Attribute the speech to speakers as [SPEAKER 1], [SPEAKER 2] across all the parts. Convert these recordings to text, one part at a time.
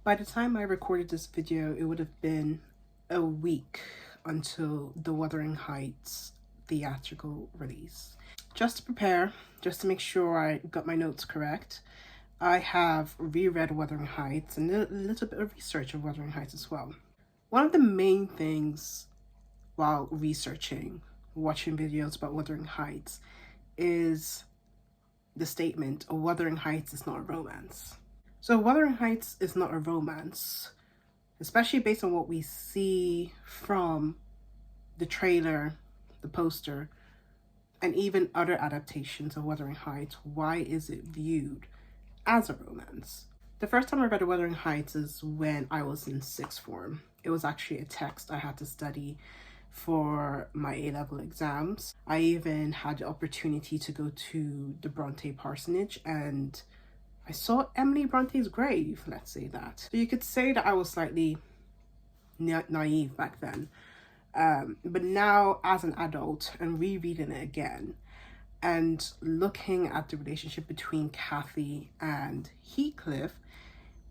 [SPEAKER 1] By the time I recorded this video, it would have been a week until the Wuthering Heights theatrical release. Just to prepare, just to make sure I got my notes correct, I have reread Wuthering Heights and a little bit of research of Wuthering Heights as well. One of the main things while researching, watching videos about Wuthering Heights, is the statement, Wuthering Heights is not a romance. So Wuthering Heights is not a romance, especially based on what we see from the trailer, the poster, and even other adaptations of Wuthering Heights. Why is it viewed as a romance? The first time I read Wuthering Heights is when I was in sixth form. It was actually a text I had to study for my A-level exams. I even had the opportunity to go to the Bronte parsonage and I saw Emily Bronte's grave, let's say that. So you could say that I was slightly naive back then. But now as an adult and rereading it again and looking at the relationship between Kathy and Heathcliff,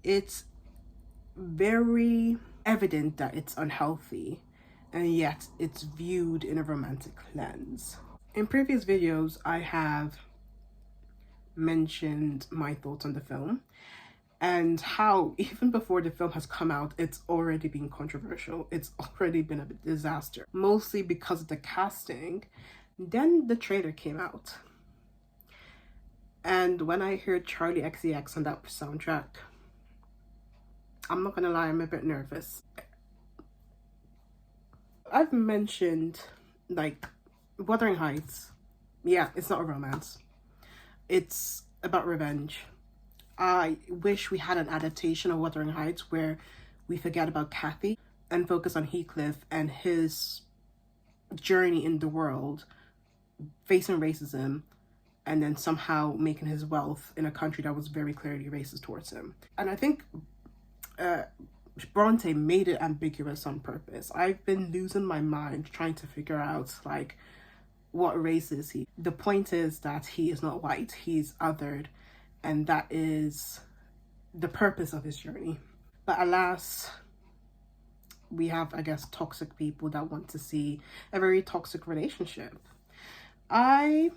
[SPEAKER 1] it's very evident that it's unhealthy, and yet it's viewed in a romantic lens. In previous videos, I have mentioned my thoughts on the film and how even before the film has come out, it's already been controversial. It's already been a disaster, mostly because of the casting. Then the trailer came out, and when I heard Charlie XCX on that soundtrack, I'm not gonna lie, I'm a bit nervous. I've mentioned, like, Wuthering Heights, yeah, it's not a romance. It's about revenge. I wish we had an adaptation of Wuthering Heights where we forget about Kathy and focus on Heathcliff and his journey in the world, facing racism, and then somehow making his wealth in a country that was very clearly racist towards him. And I think Bronte made it ambiguous on purpose. I've been losing my mind trying to figure out, like, what race is he? The point is that he is not white, he's othered, and that is the purpose of his journey. But alas, we have, I guess, toxic people that want to see a very toxic relationship. I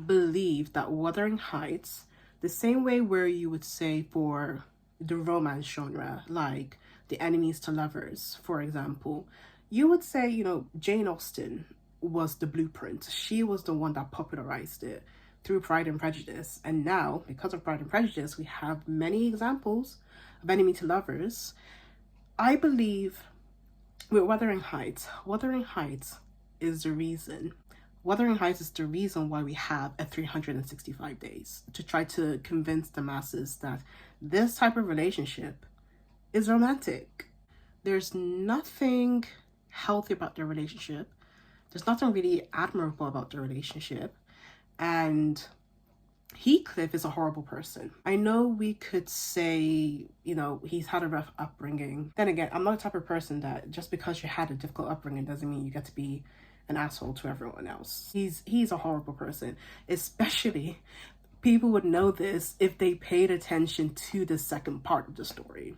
[SPEAKER 1] believe that Wuthering Heights, the same way where you would say for the romance genre, like the enemies to lovers, for example, you would say, you know, Jane Austen was the blueprint. She was the one that popularized it through Pride and Prejudice. And now, because of Pride and Prejudice, we have many examples of enemy to lovers. I believe with Wuthering Heights is the reason. Wuthering Heights is the reason why we have a 365 days to try to convince the masses that this type of relationship is romantic. There's nothing healthy about their relationship. There's nothing really admirable about the relationship. And Heathcliff is a horrible person. I know we could say, you know, he's had a rough upbringing. Then again, I'm not the type of person that just because you had a difficult upbringing doesn't mean you get to be an asshole to everyone else. He's a horrible person. Especially, people would know this if they paid attention to the second part of the story.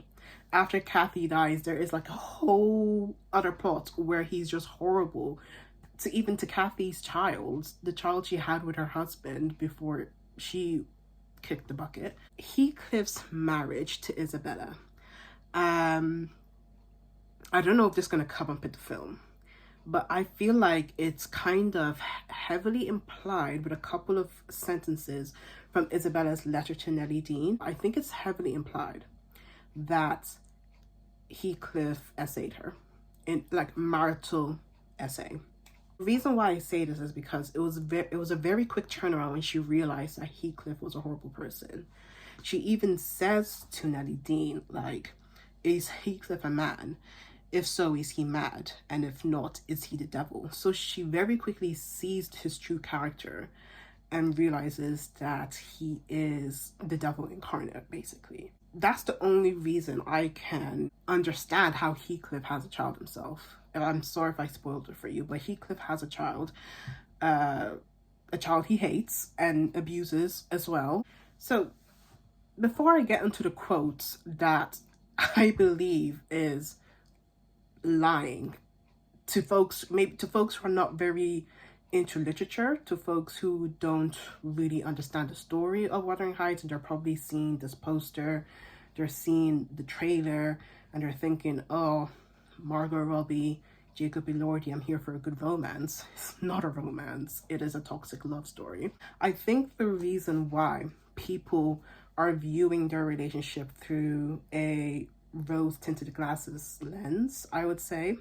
[SPEAKER 1] After Kathy dies, there is like a whole other plot where he's just horrible to Kathy's child, the child she had with her husband before she kicked the bucket. Heathcliff's marriage to Isabella. I don't know if this is gonna come up in the film, but I feel like it's kind of heavily implied with a couple of sentences from Isabella's letter to Nellie Dean. I think it's heavily implied that Heathcliff essayed her in, like, marital essay. The reason why I say this is because it was a very quick turnaround when she realized that Heathcliff was a horrible person. She even says to Nellie Dean, like, is Heathcliff a man? If so, is he mad? And if not, is he the devil? So she very quickly sees his true character and realizes that he is the devil incarnate, basically. That's the only reason I can understand how Heathcliff has a child himself. And I'm sorry if I spoiled it for you, but Heathcliff has a child he hates and abuses as well. So before I get into the quotes that I believe is lying to folks, maybe to folks who are not very into literature, to folks who don't really understand the story of Wuthering Heights, and they're probably seeing this poster, they're seeing the trailer, and they're thinking, oh, Margot Robbie, Jacob Elordi, I'm here for a good romance. It's not a romance, it is a toxic love story. I think the reason why people are viewing their relationship through a rose-tinted glasses lens, I would say,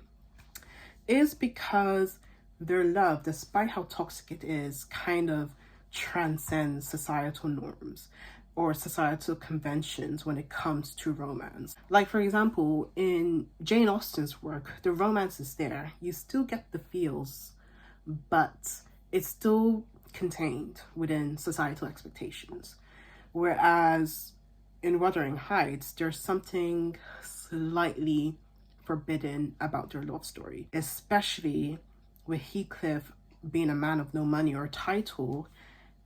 [SPEAKER 1] is because their love, despite how toxic it is, kind of transcends societal norms or societal conventions when it comes to romance. Like, for example, in Jane Austen's work, the romance is there. You still get the feels, but it's still contained within societal expectations. Whereas in Wuthering Heights, there's something slightly forbidden about their love story, especially with Heathcliff being a man of no money or title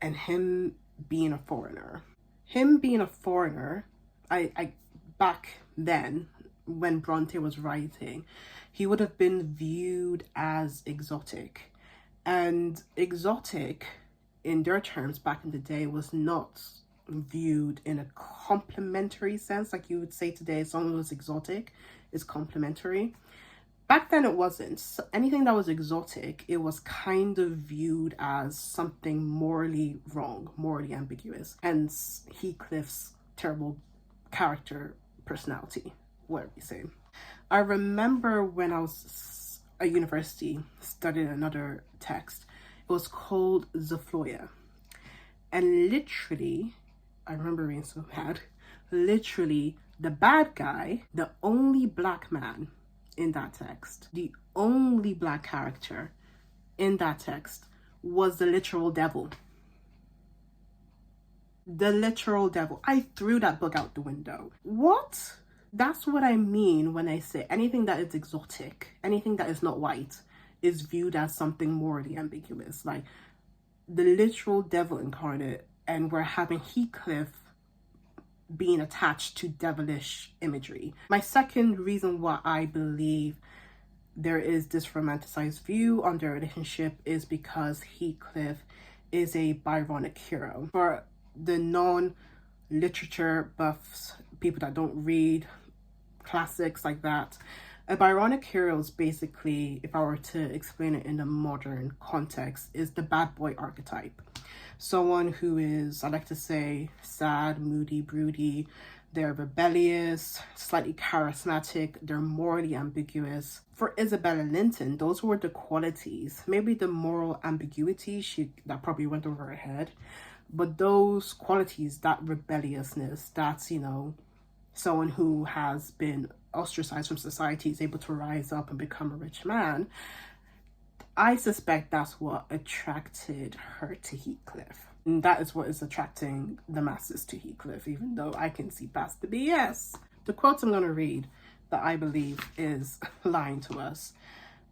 [SPEAKER 1] and him being a foreigner. Him being a foreigner, I back then when Bronte was writing, he would have been viewed as exotic. And exotic, in their terms back in the day, was not viewed in a complimentary sense, like you would say today, someone who's exotic is complimentary. Back then it wasn't. So anything that was exotic, it was kind of viewed as something morally wrong, morally ambiguous. Hence Heathcliff's terrible character personality, whatever you say. I remember when I was at university studying another text. It was called Zafloya. And literally, I remember being so mad, literally the bad guy, the only black man in that text, the only black character in that text was the literal devil. The literal devil. I threw that book out the window. What? That's what I mean when I say anything that is exotic, anything that is not white, is viewed as something morally ambiguous. Like the literal devil incarnate, and we're having Heathcliff being attached to devilish imagery. My second reason why I believe there is this romanticized view on their relationship is because Heathcliff is a Byronic hero. For the non-literature buffs, people that don't read classics like that, a Byronic hero is basically, if I were to explain it in a modern context, is the bad boy archetype. Someone who is, I like to say, sad, moody, broody. They're rebellious, slightly charismatic. They're morally ambiguous. For Isabella Linton, those were the qualities. Maybe the moral ambiguity, that probably went over her head. But those qualities, that rebelliousness, that's, someone who has been ostracized from society, is able to rise up and become a rich man. I suspect that's what attracted her to Heathcliff. And that is what is attracting the masses to Heathcliff, even though I can see past the BS. The quotes I'm going to read that I believe is lying to us.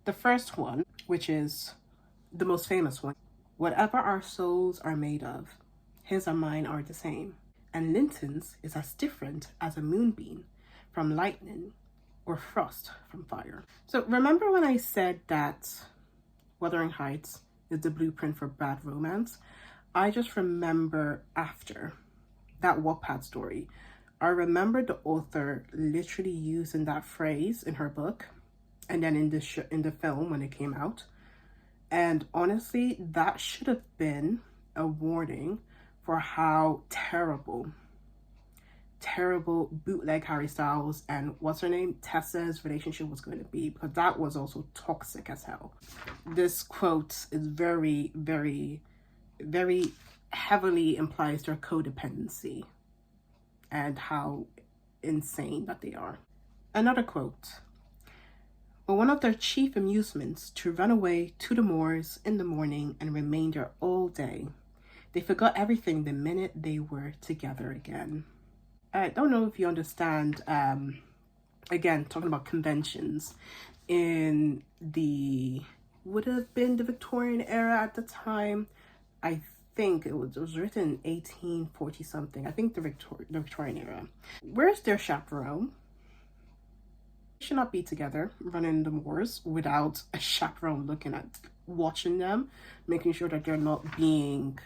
[SPEAKER 1] The first one, which is the most famous one: whatever our souls are made of, his and mine are the same, and Linton's is as different as a moonbeam from lightning or frost from fire. So remember when I said that Wuthering Heights is the blueprint for bad romance? I just remember after that Wattpad story, I remember the author literally using that phrase in her book, and then in the film when it came out. And honestly, that should have been a warning for how terrible bootleg Harry Styles and what's her name, Tessa's relationship was going to be, because that was also toxic as hell. This quote is very, very, very heavily implies their codependency and how insane that they are. Another quote: but one of their chief amusements to run away to the moors in the morning and remain there all day. They forgot everything the minute they were together again. I don't know if you understand, again, talking about conventions in would have been the Victorian era at the time. I think it was written in 1840 something. I think the Victorian era. Where's their chaperone? Should not be together running the moors without a chaperone looking at, watching them, making sure that they're not being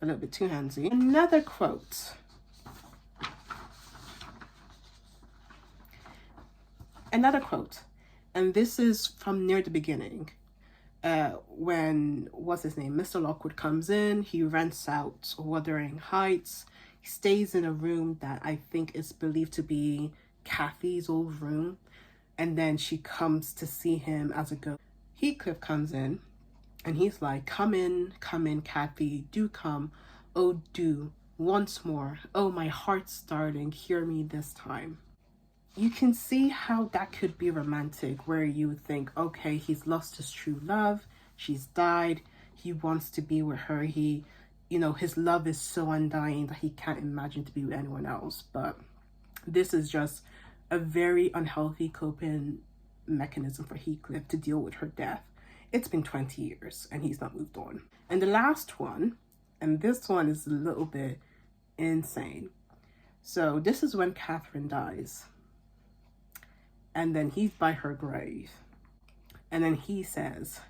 [SPEAKER 1] a little bit too handsy. Another quote. And this is from near the beginning. When, what's his name, Mr. Lockwood comes in, he rents out Wuthering Heights. He stays in a room that I think is believed to be Kathy's old room. And then she comes to see him as a ghost. Heathcliff comes in and he's like, come in, Kathy, do come. Oh, do, once more. Oh, my heart's darling, hear me this time. You can see how that could be romantic, where you would think, okay, he's lost his true love, she's died, he wants to be with her, he, you know, his love is so undying that he can't imagine to be with anyone else. But this is just a very unhealthy coping mechanism for Heathcliff to deal with her death. It's been 20 years and he's not moved on. And the last one, and this one is a little bit insane. So this is when Catherine dies. And then he's by her grave. And then he says,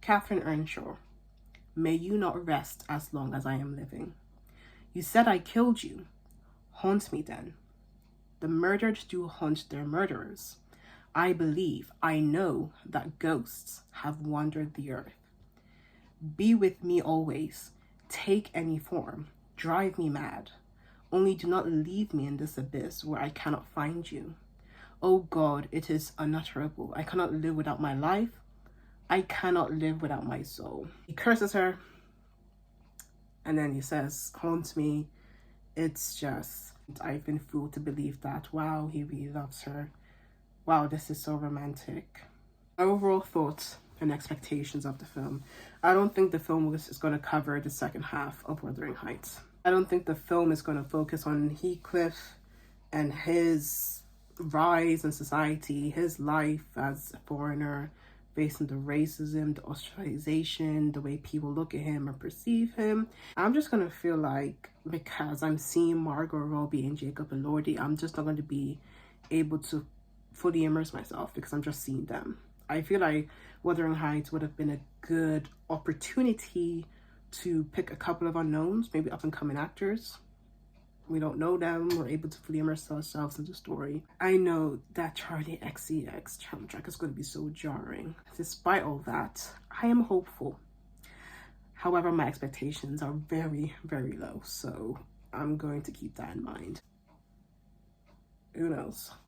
[SPEAKER 1] Catherine Earnshaw, may you not rest as long as I am living. You said I killed you. Haunt me then. The murdered do haunt their murderers. I believe, I know that ghosts have wandered the earth. Be with me always. Take any form. Drive me mad. Only do not leave me in this abyss where I cannot find you. Oh God, it is unutterable. I cannot live without my life. I cannot live without my soul. He curses her. And then he says, haunt me. It's just, I've been fooled to believe that. Wow, he really loves her. Wow, this is so romantic. My overall thoughts and expectations of the film. I don't think the film is going to cover the second half of Wuthering Heights. I don't think the film is going to focus on Heathcliff and his rise in society, his life as a foreigner, facing the racism, the ostracization, the way people look at him or perceive him. I'm just going to feel like, because I'm seeing Margot Robbie and Jacob Elordi, I'm just not going to be able to fully immerse myself because I'm just seeing them. I feel like Wuthering Heights would have been a good opportunity to pick a couple of unknowns, maybe up and coming actors. We don't know them. We're able to fully immerse ourselves in the story. I know that Charlie XCX soundtrack is going to be so jarring. Despite all that, I am hopeful. However, my expectations are very, very low. So I'm going to keep that in mind. Who knows?